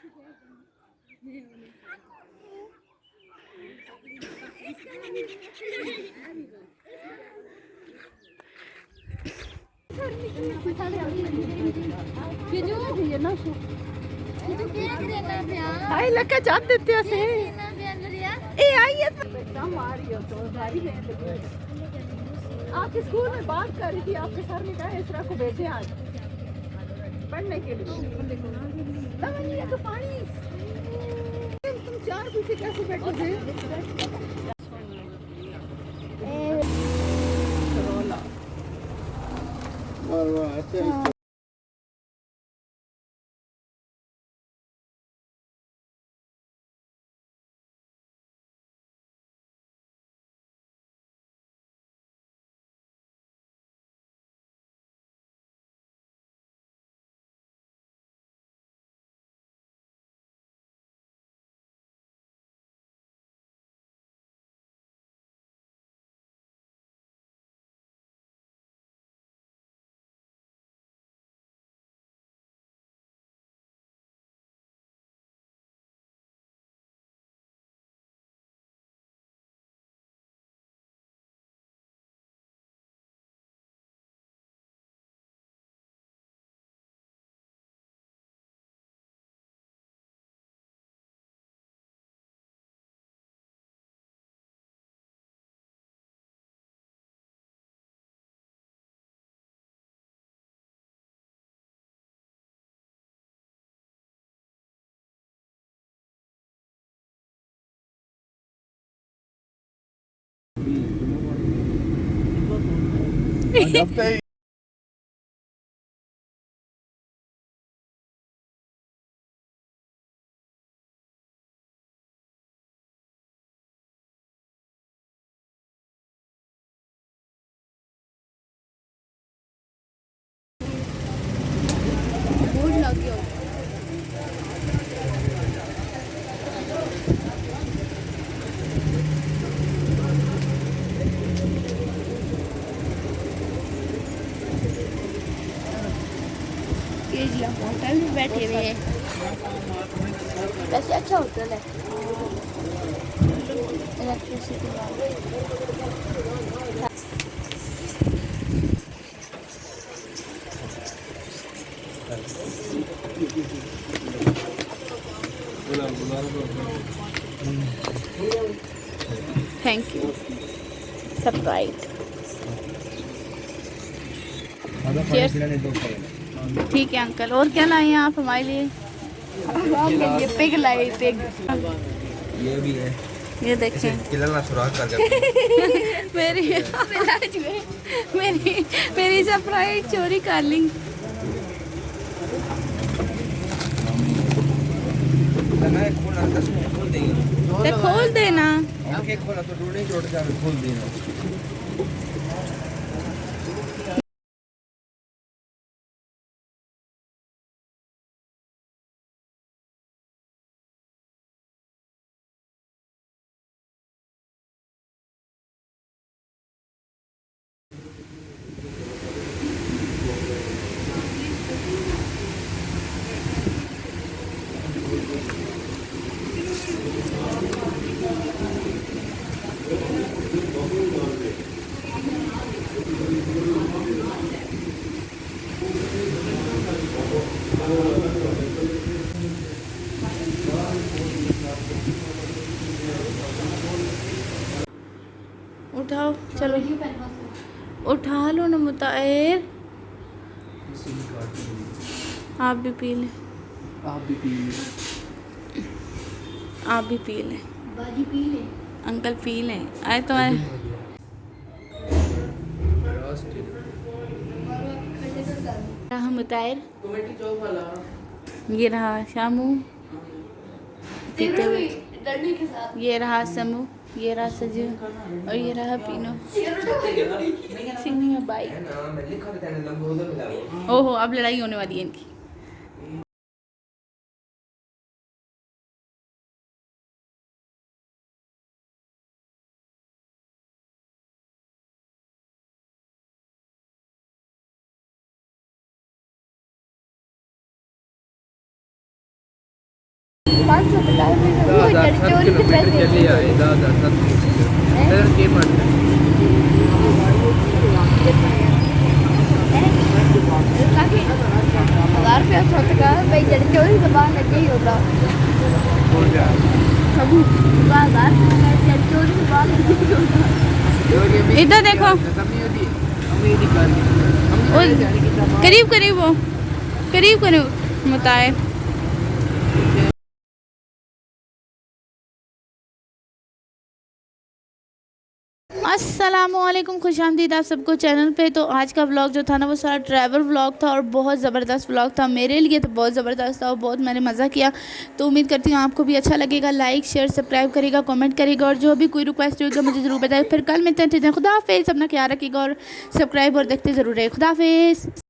हाय लका जात देते से ए आई है एग्जाम आ रही हो तो भाई है। आपके स्कूल में बात कर रही थी, आपके सर ने कहा इसरा को भेजे आज पढ़ने के लिए। ये तो पानी तुम चार पीछे कैसे बैठे थे? होटल में बैठे हुए हैं, वैसे अच्छा होटल है। Electricity thank you surprise. ठीक है अंकल, और क्या लाए हैं आप हमारे लिए? ये पिग लाए, पिग। ये भी है, ये देखें सुराख कर मेरी मेरी मेरी सरप्राइज चोरी कर ली। खोल देना, खोला तो ढूंढे जोड़ के खोल देना। उठाओ, चलो उठा लो ना मुताहिर। आप भी पी लें, आप भी पी लें, आप भी पी लें, बाजी पी ले अंकल पी लें। आए तो आए। रहा मुताहिर, ये रहा शामू पीते हुए, के साथ ये रहा समू, ये रहा सजू, और ये रहा पीनो सिंह बाई। ओहो, अब लड़ाई होने वाली है इनकी। किलोमीटर चले आए 10,000 किलोमीटर के पड़ता है। इधर देखो, करीब करीब हो, करीब करीब बताए। अस्सलामुअलैकुम, खुशामदीद आप सबको चैनल पे। तो आज का व्लॉग जो था ना वो सारा ट्रैवल व्लॉग था और बहुत ज़बरदस्त व्लॉग था। मेरे लिए तो बहुत ज़बरदस्त था और बहुत मैंने मज़ा किया। तो उम्मीद करती हूँ आपको भी अच्छा लगेगा। लाइक शेयर सब्सक्राइब करेगा, कमेंट करेगा और जो भी कोई रिक्वेस्ट होगा मुझे ज़रूर बताए। फिर कल मिलते हैं। खुदा हाफिज़, अपना ख्याल रखिएगा और सब्सक्राइब और देखते ज़रूर रहे। खुदा हाफिज़।